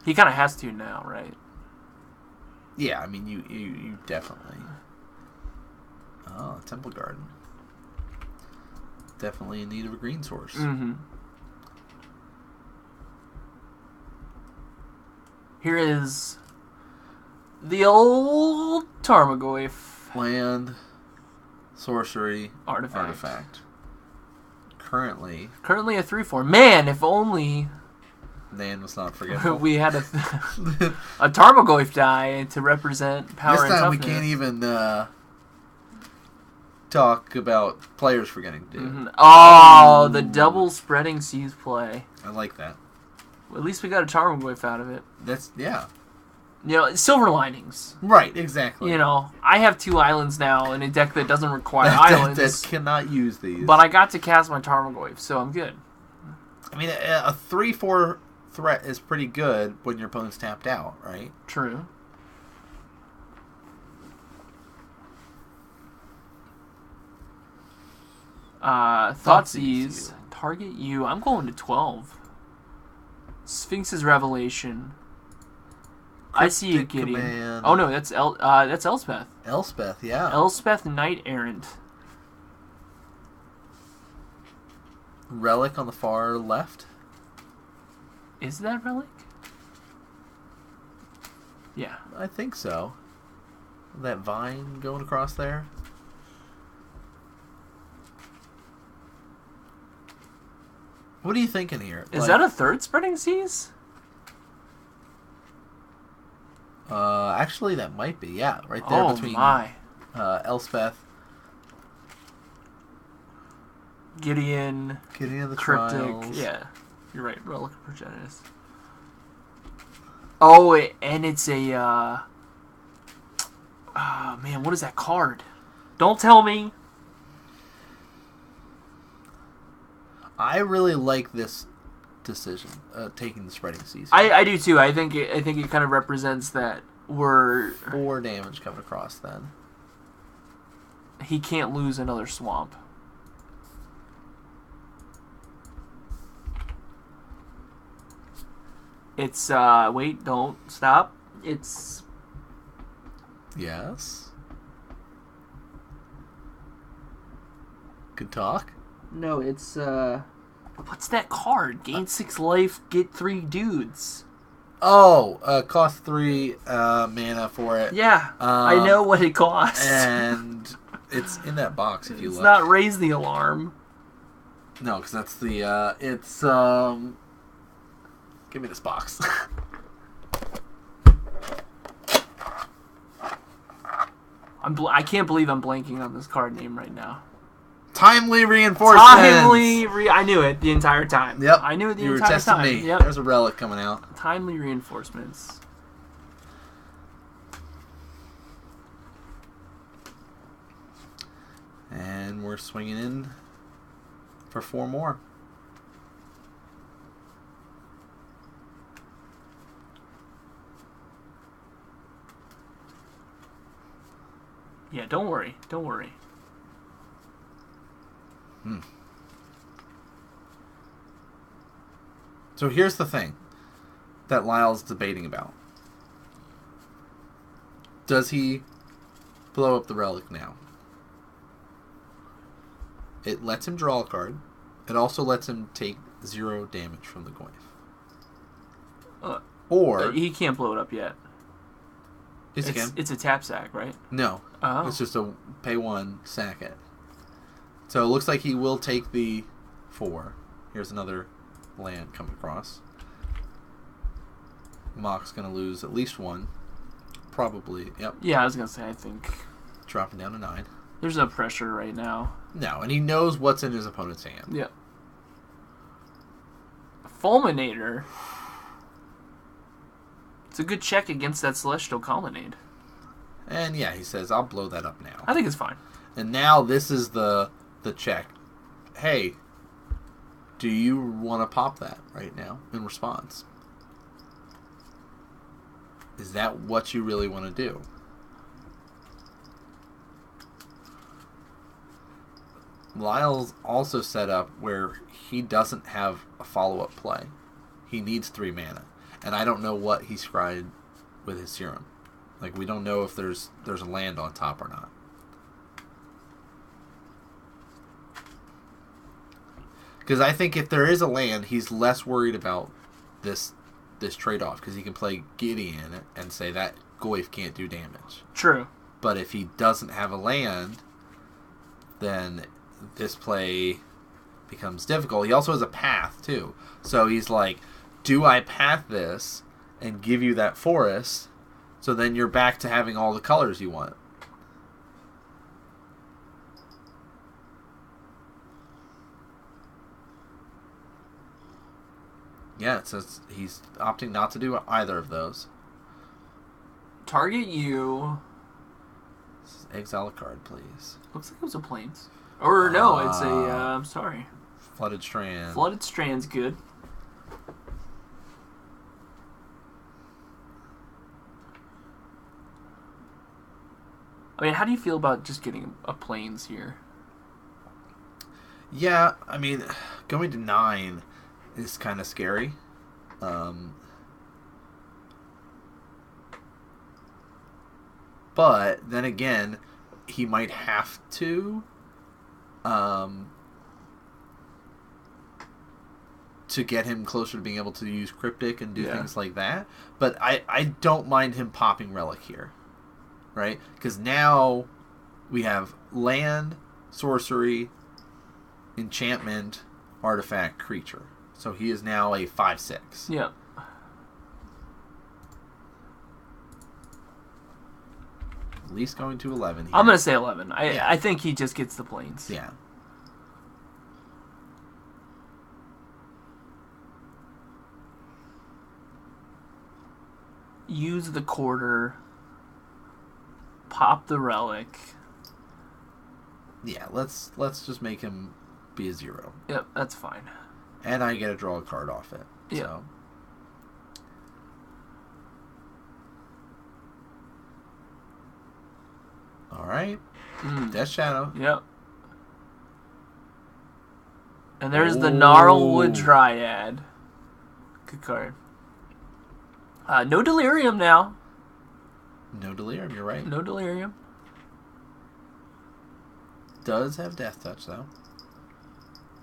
He kind of has to now, right? Yeah, I mean, you definitely... Oh, Temple Garden. Definitely in need of a green source. Mm-hmm. Here is... the old Tarmogoyf. Land, sorcery, artifact. Currently a 3/4. Man, if only Nan was not forgetful. we had a Tarmogoyf die to represent power this and time we toughness. can't even talk about players forgetting to do. Mm-hmm. Oh, the double Spreading Seas play. I like that. Well, at least we got a Tarmogoyf out of it. That's, yeah. You know, silver linings. Right, exactly. You know, I have 2 islands now in a deck that doesn't require islands. That cannot use these. But I got to cast my Tarmogoyf, so I'm good. I mean, a 3/4 threat is pretty good when your opponent's tapped out, right? True. Thoughtseize. Target you. I'm going to 12. Sphinx's Revelation. I see you getting... Command. Oh no, that's Elspeth. Elspeth, yeah. Elspeth Knight Errant. Relic on the far left. Is that Relic? Yeah. I think so. That vine going across there. What are you thinking here? Is that a 3rd Spreading Seas? Actually, that might be. Yeah, right there between Elspeth, Gideon, the Cryptic. Trials. Yeah, you're right. Relic of Progenitus. Oh, and it's a. Man, what is that card? Don't tell me. I really like this decision, taking the Spreading Seas. I do too. I think it kind of represents that we're 4 damage coming across. Then he can't lose another swamp. It's, wait, don't stop. It's... Yes? Good talk? No, it's, what's that card? Gain 6 life, get 3 dudes. Oh, cost 3 mana for it. Yeah, I know what it costs. And it's in that box if you look. It's not raise the alarm. No, because that's the, it's, give me this box. I can't believe I'm blanking on this card name right now. Timely reinforcements. I knew it the entire time. Yep. I knew it the you entire were testing time. me. Yep. There's a relic coming out. Timely reinforcements. And we're swinging in for 4 more. Yeah, don't worry. Don't worry. So here's the thing that Lyle's debating about. Does he blow up the relic now? It lets him draw a card. It also lets him take 0 damage from the Goyf. Or he can't blow it up yet. yes, he can. It's a tap sack, right? No, Oh. it's just a pay 1, sack it. So it looks like he will take the 4. Here's another land coming across. Mock's going to lose at least 1. Probably, yep. Yeah, I was going to say, I think. Dropping down to 9. There's no pressure right now. No, and he knows what's in his opponent's hand. Yep. Fulminator. It's a good check against that Celestial Colonnade. And yeah, he says, I'll blow that up now. I think it's fine. And now this is the check. Hey, do you want to pop that right now in response? Is that what you really want to do? Lyle's also set up where he doesn't have a follow-up play. He needs 3 mana. And I don't know what he scryed with his serum. Like, we don't know if there's a land on top or not. Because I think if there is a land, he's less worried about this trade-off. Because he can play Gideon and say that Goyf can't do damage. True. But if he doesn't have a land, then this play becomes difficult. He also has a path, too. So he's like, do I path this and give you that forest, so then you're back to having all the colors you want? Yeah, it says he's opting not to do either of those. Target you. Exile a card, please. Looks like it was a Plains. Or no, it's a, I'm sorry. Flooded Strand. Flooded Strand's good. I mean, how do you feel about just getting a Plains here? Yeah, I mean, going to 9 is kind of scary. But then again, he might have to get him closer to being able to use Cryptic and do things like that. But I don't mind him popping Relic here. Right? Because now we have land, sorcery, enchantment, artifact, creature. So he is now a 5/6. Yeah. At least going to 11 here. I'm going to say 11. I think he just gets the Plains. Yeah. Use the quarter. Pop the Relic. Yeah, let's just make him be a 0. Yep, that's fine. And I get to draw a card off it. Yeah. So. Alright. Death Shadow. Yep. And there's the Gnarlwood Dryad. Good card. No delirium now. No delirium, you're right. No delirium. Does have death touch, though.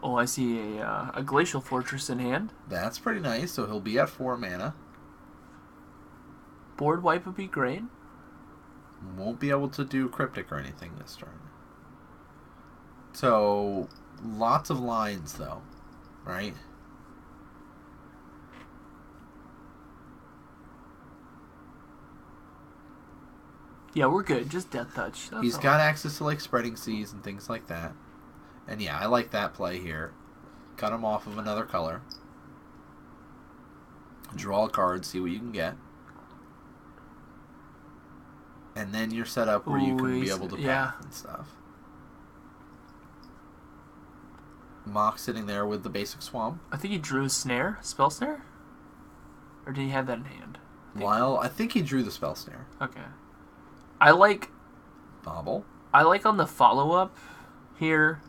Oh, I see a glacial fortress in hand. That's pretty nice, so he'll be at 4 mana. Board wipe would be great. Won't be able to do cryptic or anything this turn. So, lots of lines, though. Right? Yeah, we're good. Just death touch. He's got access to, like, spreading seas and things like that. And yeah, I like that play here. Cut him off of another color. Draw a card, see what you can get. And then you're set up where you can be able to path and stuff. Mock sitting there with the basic swamp. I think he drew a snare. Spell snare? Or did he have that in hand? I think he drew the spell snare. Okay. I like... Bobble. I like on the follow-up here...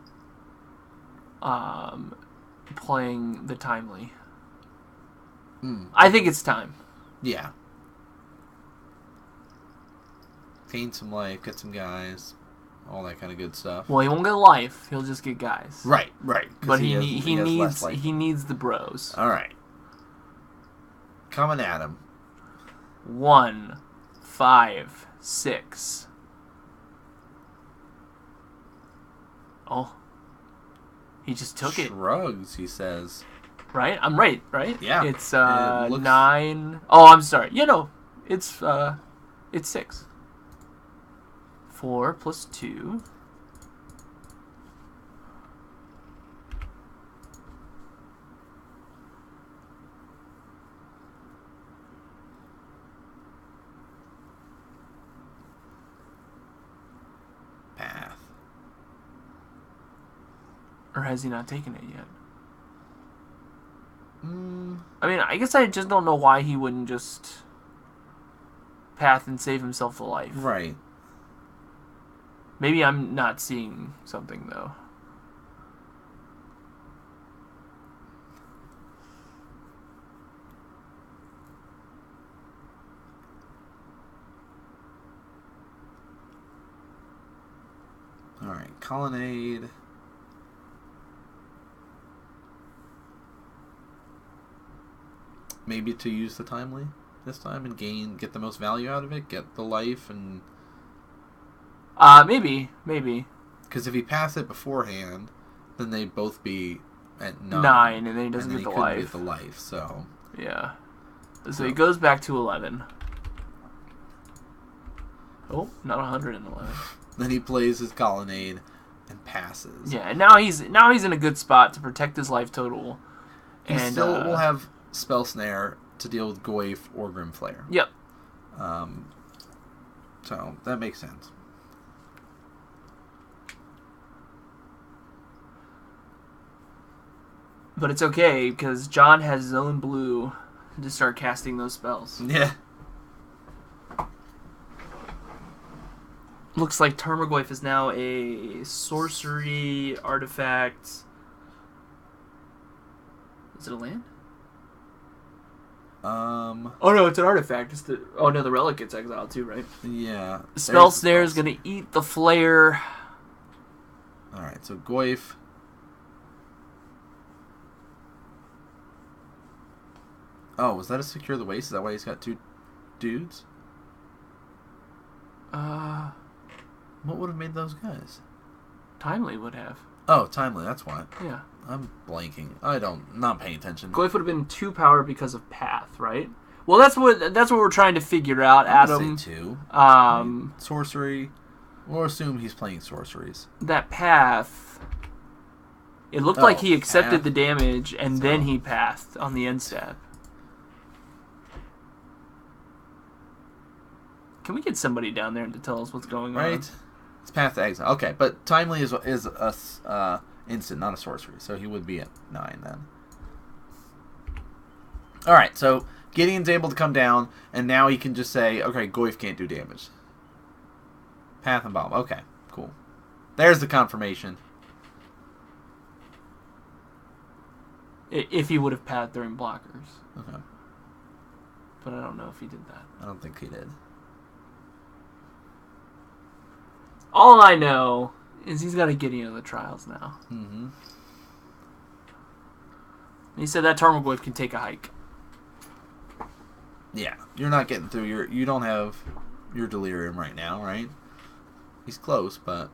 playing the timely. I think it's time. Yeah. Gain some life, get some guys, all that kind of good stuff. Well, he won't get life. He'll just get guys. Right. But he needs the bros. All right. Coming at him. 1, 5, 6. Oh. He just took it. Shrugs, he says. Right? I'm right? Yeah. It's it looks... 9. Oh, I'm sorry. It's 6. 4 plus 2. Path. Or has he not taken it yet? I mean, I guess I just don't know why he wouldn't just path and save himself the life. Right. Maybe I'm not seeing something, though. Alright, Colonnade. Maybe to use the timely this time and get the most value out of it, get the life and... Maybe. Because if he passed it beforehand, then they'd both be at 9, and then he doesn't get the life. Get the life, so... Yeah. So he goes back to 11. Oh, not 111. Then he plays his Colonnade and passes. Yeah, and now he's in a good spot to protect his life total. He still will have Spell Snare to deal with Goyf or Grimflare. Yep. So that makes sense. But it's okay because John has his own blue to start casting those spells. Yeah. Looks like Tarmogoyf is now a sorcery artifact. Is it a land? Oh no, it's an artifact. The relic gets exiled too, right? Yeah. Spell Snare is gonna eat the flare. Alright, so Goyf. Oh, was that a Secure the Waste? Is that why he's got 2 dudes? What would have made those guys? Timely would have. Oh, Timely, that's why. Yeah. I'm blanking. Not paying attention. Goyf would have been 2 power because of Path, right? Well, that's what we're trying to figure out, Adam. Say 2. Right. Sorcery. We'll assume he's playing sorceries. That Path. It looked like he accepted the damage and then he pathed on the end step. Can we get somebody down there to tell us what's going on? Right. It's Path to Exile. Okay, but Timely is a instant, not a sorcery, so he would be at 9 then. Alright, so Gideon's able to come down, and now he can just say, okay, Goyf can't do damage. Path and Bomb. Okay, cool. There's the confirmation. If he would have pathed during blockers. Okay. but I don't know if he did that. I don't think he did. All I know is he's got a Gideon of the trials now. Mm-hmm. He said that Tarmogoyf can take a hike. Yeah, you're not getting through you don't have your delirium right now, right? He's close, but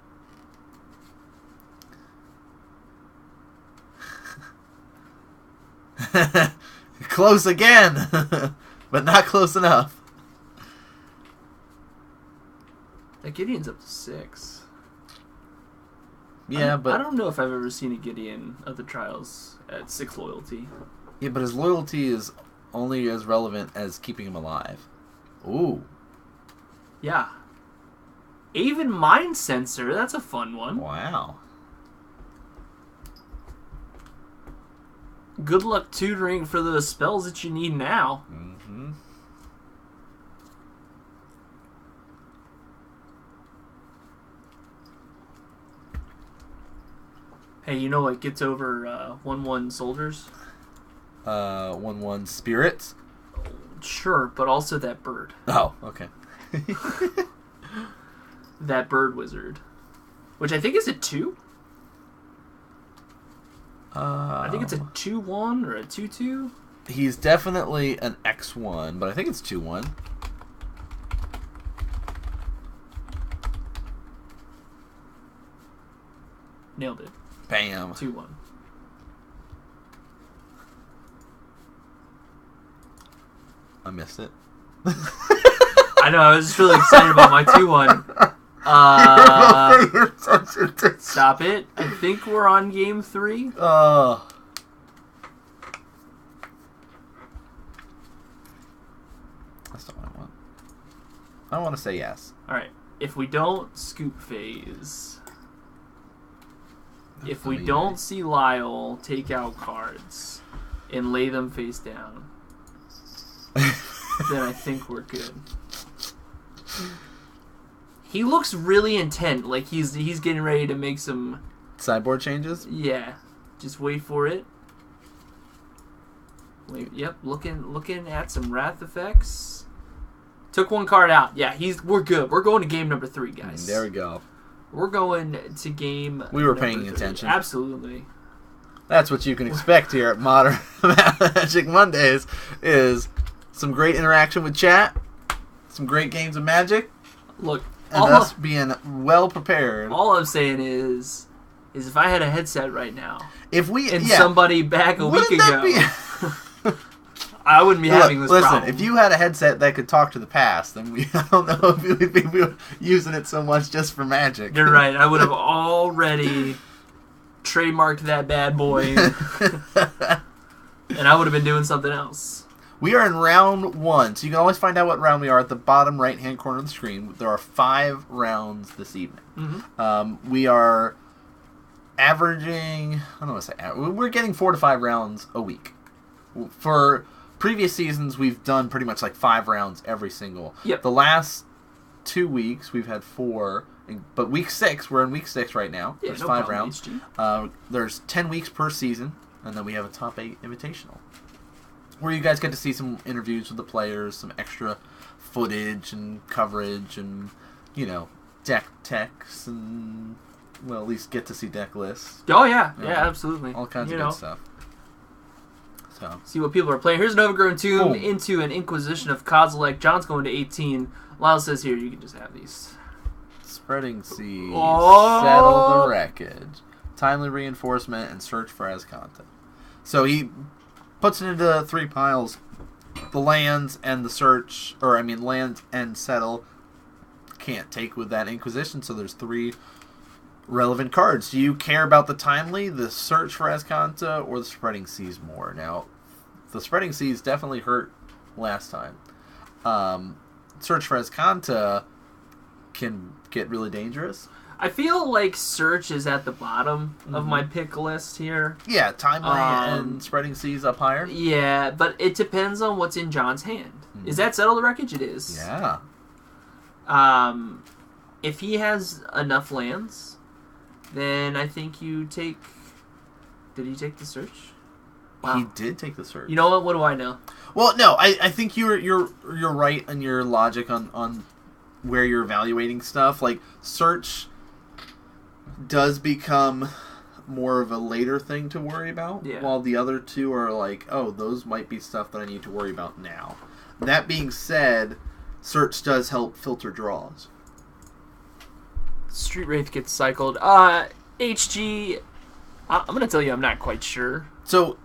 close again, but not close enough. That Gideon's up to 6. Yeah, but I don't know if I've ever seen a Gideon of the trials at 6 loyalty. Yeah, but his loyalty is only as relevant as keeping him alive. Ooh. Yeah. Even Mind Sensor, that's a fun one. Wow. Good luck tutoring for the spells that you need now. Mm-hmm. Hey, you know what gets over 1/1 soldiers? 1/1 spirits? Sure, but also that bird. Oh, okay. That bird wizard. Which I think is a 2? I think it's a 2/1 or a 2/2. He's definitely an X1, but I think it's 2/1. Nailed it. Bam. 2/1. I missed it. I know, I was just really excited about my 2/1. Stop it. I think we're on game 3. That's not what I want. I want to say yes. Alright. If we don't scoop phase, if we don't see Lyle take out cards and lay them face down, then I think we're good. He looks really intent, like he's getting ready to make some sideboard changes. Yeah, just wait for it. Wait, yep, looking at some wrath effects. Took one card out. Yeah, we're good. We're going to game number 3, guys. There we go. We're going to game. We were number paying 3. attention. Absolutely. That's what you can expect here at Modern Magic Mondays, is some great interaction with chat, some great games of Magic, Look, and us being well prepared. All I'm saying is if I had a headset right now, and somebody back a week ago, I wouldn't be having this problem. Listen, if you had a headset that could talk to the past, then I don't know if we'd be using it so much just for Magic. You're right. I would have already trademarked that bad boy, and I would have been doing something else. We are in round 1, so you can always find out what round we are at the bottom right-hand corner of the screen. There are 5 rounds this evening. Mm-hmm. We are averaging, I don't want to say, we're getting 4 to 5 rounds a week. For previous seasons, we've done pretty much like 5 rounds every single. Yep. The last 2 weeks, we've had 4, but week 6, we're in week 6 right now. Yeah, There's no 5 problem, rounds. There's 10 weeks per season, and then we have a top 8 invitational, where you guys get to see some interviews with the players, some extra footage and coverage, and, deck techs, and, well, at least get to see deck lists. Oh, yeah. Yeah, absolutely. All kinds of good stuff. So. See what people are playing. Here's an Overgrown Tomb into an Inquisition of Kozilek. John's going to 18. Lyle says here, you can just have these. Spreading Seas. Oh! Settle the Wreckage. Timely Reinforcement and Search for Azcanta. So he puts it into 3 piles. The lands and the search, land and settle can't take with that Inquisition, so there's 3 relevant cards. Do you care about the Timely, the Search for Azcanta, or the Spreading Seas more? Now, the Spreading Seas definitely hurt last time. Search for Azcanta can get really dangerous. I feel like Search is at the bottom of my pick list here. Yeah, Timely and Spreading Seas up higher. Yeah, but it depends on what's in John's hand. Is that Settle the Wreckage? It is. Yeah. If he has enough lands, then I think you take... Did he take the Search? Wow. He did take the search. You know what? What do I know? Well, no, I think you're right in your logic on where you're evaluating stuff. Like, search does become more of a later thing to worry about, while the other two are like, oh, those might be stuff that I need to worry about now. That being said, search does help filter draws. Street Wraith gets cycled. HG, I'm gonna tell you, I'm not quite sure. So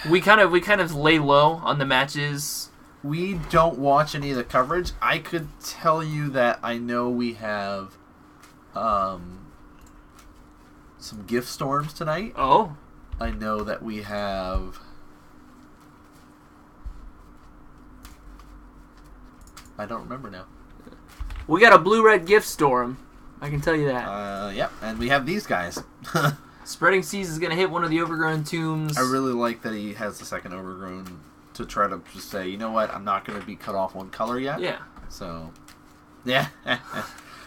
we kind of lay low on the matches. We don't watch any of the coverage. I could tell you that I know we have some gift storms tonight. Oh. I know that we have... I don't remember now. We got a blue-red gift storm. I can tell you that. Yep, and we have these guys. Spreading Seas is going to hit one of the overgrown tombs. I really like that he has the second overgrown to try to just say, you know what, I'm not going to be cut off one color yet. Yeah. So, yeah.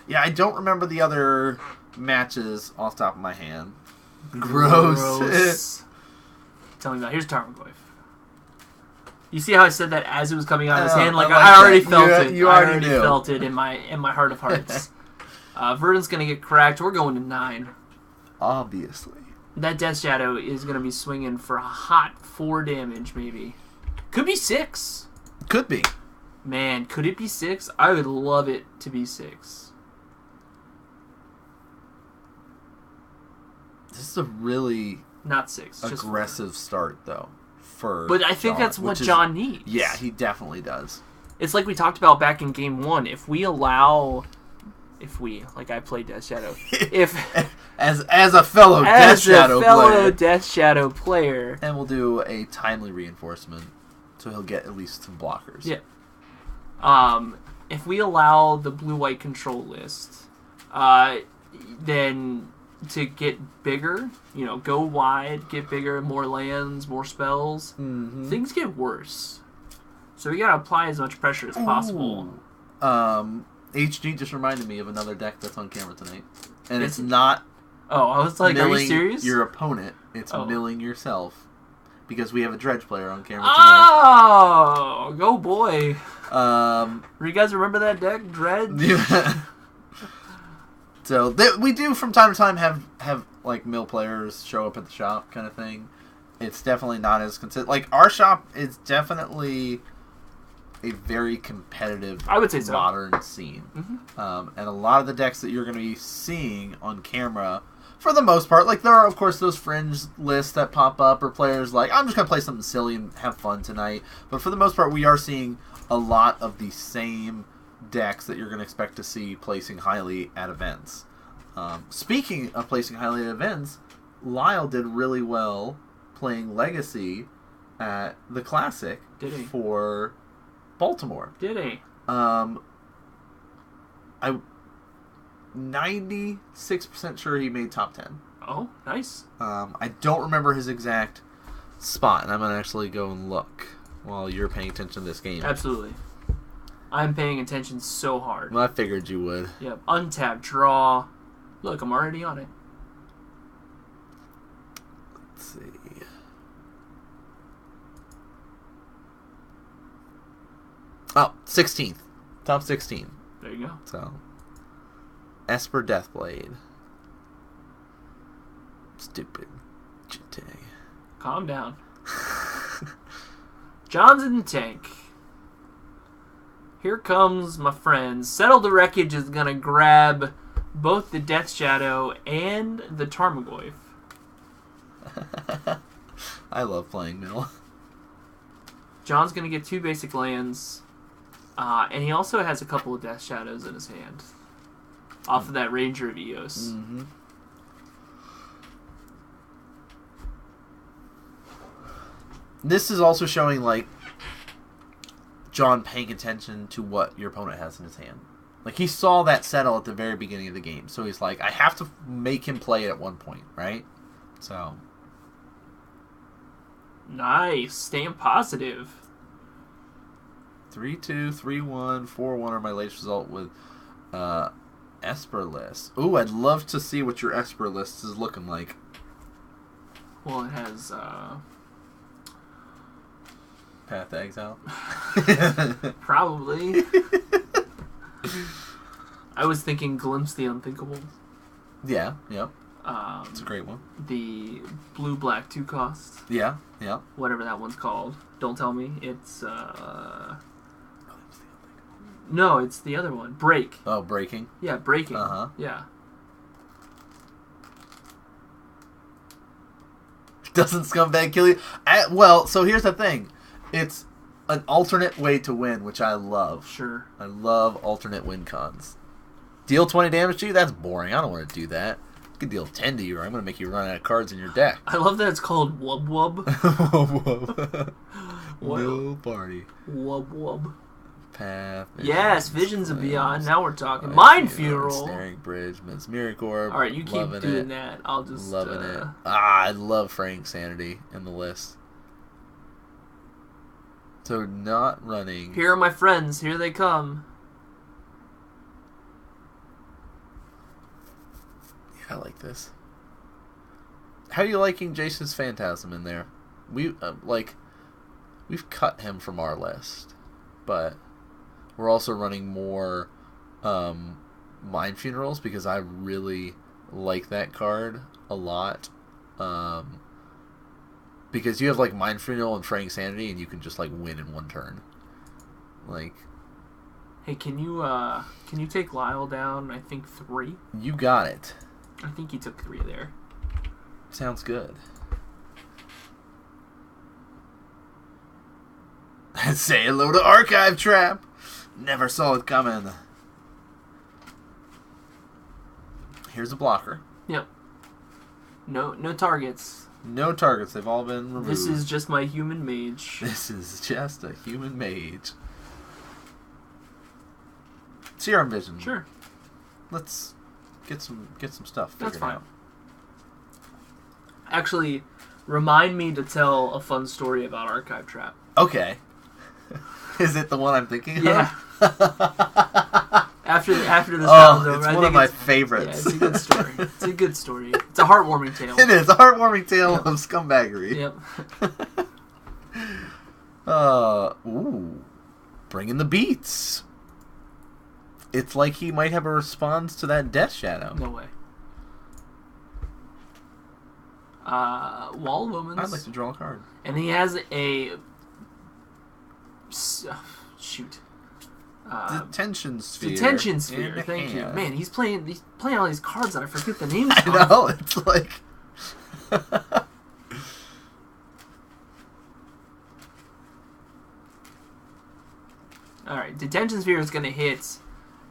Yeah, I don't remember the other matches off the top of my hand. Gross. Tell me about it. Here's Tarmogoyf. You see how I said that as it was coming out of his hand? Like, I I already felt it. You I already knew. felt it in my heart of hearts. Verdant's going to get cracked. We're going to 9. Obviously. That Death Shadow is going to be swinging for a hot 4 damage, maybe. Could be 6. Could be. Man, could it be 6? I would love it to be 6. This is a really not 6. Aggressive start, though. But I think that's what John needs. Yeah, he definitely does. It's like we talked about back in Game 1. If we, like I played Death Shadow, as a fellow Death Shadow player, and we'll do a timely reinforcement, so he'll get at least some blockers. Yeah. If we allow the blue-white control list, then to get bigger, go wide, get bigger, more lands, more spells, things get worse. So we gotta apply as much pressure as possible. HG just reminded me of another deck that's on camera tonight. And it's not... Oh, I was like, are you serious? Your opponent. It's milling yourself. Because we have a Dredge player on camera tonight. Oh, go boy. You guys remember that deck, Dredge? So, we do from time to time have like, mill players show up at the shop kind of thing. It's definitely not as consistent. Like, our shop is definitely... a very competitive, I would say so, modern scene. And a lot of the decks that you're going to be seeing on camera, for the most part, like there are, of course, those fringe lists that pop up, or players like, I'm just going to play something silly and have fun tonight. But for the most part, we are seeing a lot of the same decks that you're going to expect to see placing highly at events. Speaking of placing highly at events, Lyle did really well playing Legacy at the Classic for... Baltimore. Did he? I'm 96% sure he made top 10. Oh, nice. I don't remember his exact spot, and I'm going to actually go and look while you're paying attention to this game. Absolutely. I'm paying attention so hard. Well, I figured you would. Yep. Untap, draw. Look, I'm already on it. Let's see. Oh, 16th. Top 16. There you go. So, Esper Deathblade. Stupid. Jite. Calm down. John's in the tank. Here comes my friends. Settle the Wreckage is going to grab both the Death Shadow and the Tarmogoyf. I love playing Mill. John's going to get 2 basic lands. And he also has a couple of Death Shadows in his hand. Off of that Ranger of Eos. This is also showing, like, John paying attention to what your opponent has in his hand. Like, he saw that settle at the very beginning of the game. So he's like, I have to make him play it at one point, right? So. Nice. Staying positive. 3-2, 3-1, 4-1 are my latest result with Esper list. Ooh, I'd love to see what your Esper list is looking like. Well, it has Path to Exile. Probably. I was thinking Glimpse the Unthinkable. Yeah, yep. It's a great one. The blue-black 2 cost. Yeah, yeah. Whatever that one's called. Don't tell me. It's, No, it's the other one. Break. Oh, Breaking? Yeah, Breaking. Uh-huh. Yeah. Doesn't Scumbag kill you? Well, so here's the thing. It's an alternate way to win, which I love. Sure. I love alternate win cons. Deal 20 damage to you? That's boring. I don't want to do that. I could deal 10 to you, or I'm going to make you run out of cards in your deck. I love that it's called Wub Wub. Wub. No party. Wub Wub. Path. Yes, Visions of Beyond. Now we're talking. Mind Funeral. Snaring Bridge. Mesmeric Orb. Alright, you keep doing that. I'll just... Loving it. I love Fraying Sanity in the list. So not running. Here are my friends. Here they come. Yeah, I like this. How are you liking Jason's Phantasm in there? We've cut him from our list, but we're also running more Mind Funerals because I really like that card a lot. Because you have like Mind Funeral and Fraying Sanity, and you can just like win in one turn. Like, hey, can you take Lyle down? I think 3. You got it. I think he took 3 there. Sounds good. Say hello to Archive Trap. Never saw it coming. Here's a blocker. Yep. No targets. No targets. They've all been removed. This is just my human mage. This is just a human mage. Serum Vision. Sure. Let's get some stuff figured That's fine. out. Actually, remind me to tell a fun story about Archive Trap. Okay. Is it the one I'm thinking of? Yeah. After this round's over, it's one of my favorites. Yeah, it's a good story. It's a good story. It's a heartwarming tale. It is a heartwarming tale of scumbaggery. Yep. Ooh, bringing the beats. It's like he might have a response to that Death Shadow. No way. Wall of Omens. I'd like to draw a card. And he has a shoot. Detention Sphere. Detention Sphere. Thank you. Man, he's playing all these cards that I forget the names of. I know. It's like. All right, Detention Sphere is going to hit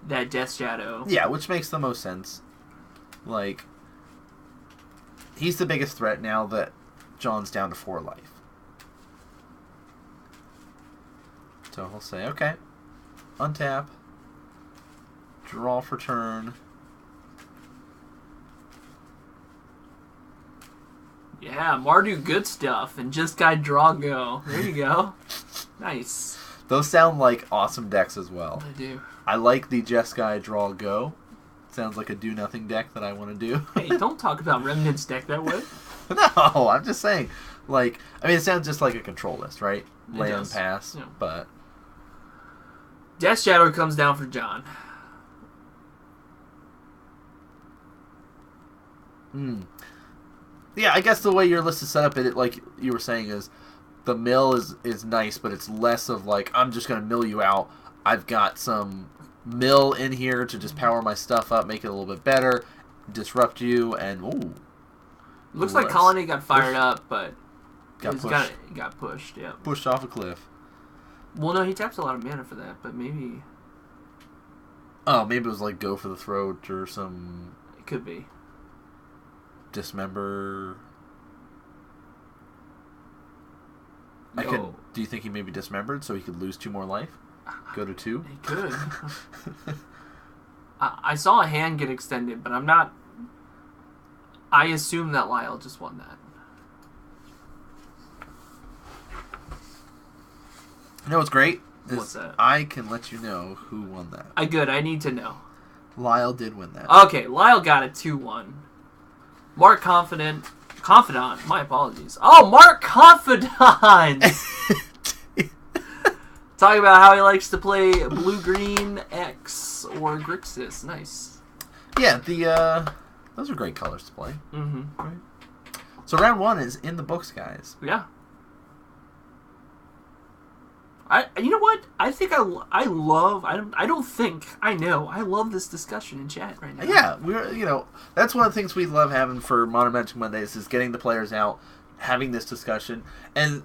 that Death Shadow. Yeah, which makes the most sense. Like, he's the biggest threat now that John's down to 4 life. So he'll say, okay, untap, draw for turn. Yeah, Mardu good stuff, and just got draw go. There you go. Nice. Those sound like awesome decks as well. I do. I like the Jeskai Draw Go. Sounds like a do-nothing deck that I want to do. Hey, don't talk about Remnant's deck that way. No, I'm just saying. Like, I mean, it sounds just like a control list, right? Lay and pass, yeah. But... Death Shadow comes down for John. Yeah, I guess the way your list is set up, it like you were saying, is the mill is nice, but it's less of like, I'm just going to mill you out. I've got some mill in here to just power my stuff up, make it a little bit better, disrupt you, and ooh. Looks like Colony got fired up, but got pushed. Got pushed, yeah. Pushed off a cliff. Well, no, he taps a lot of mana for that, but maybe... Oh, maybe it was like Go for the Throat or some... It could be. Dismember... No. Do you think he maybe dismembered so he could lose 2 more life? Go to 2? He could. I saw a hand get extended, but I'm not... I assume that Lyle just won that. You know what's great? What's that? I can let you know who won that. I need to know. Lyle did win that. Okay, Lyle got a 2-1. Mark Confidant, my apologies. Oh, Mark Confidant! Talking about how he likes to play blue-green X or Grixis. Nice. Yeah, those are great colors to play. Mm-hmm. Right. So round 1 is in the books, guys. Yeah. You know what? I think I love. I love this discussion in chat right now. Yeah, that's one of the things we love having for Modern Magic Mondays is getting the players out, having this discussion, and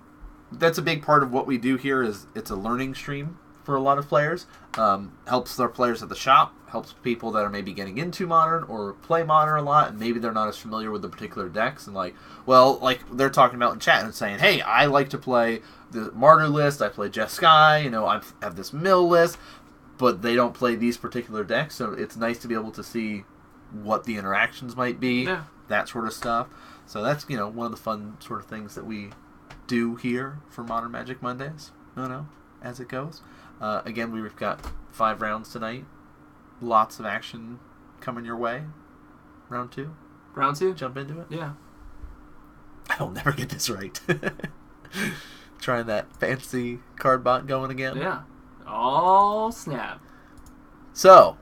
that's a big part of what we do here. Is it's a learning stream for a lot of players. Helps their players at the shop, helps people that are maybe getting into Modern or play Modern a lot, and maybe they're not as familiar with the particular decks, and like they're talking about in chat and saying, hey, I like to play the Martyr list, I play Jeskai, I have this Mill list, but they don't play these particular decks, so it's nice to be able to see what the interactions might be, that sort of stuff. So that's, one of the fun sort of things that we do here for Modern Magic Mondays, as it goes. Again, we've got 5 rounds tonight. Lots of action coming your way. Round 2. Round 2? Jump into it? Yeah. I'll never get this right. Trying that fancy card bot going again. Yeah. Oh, snap. So,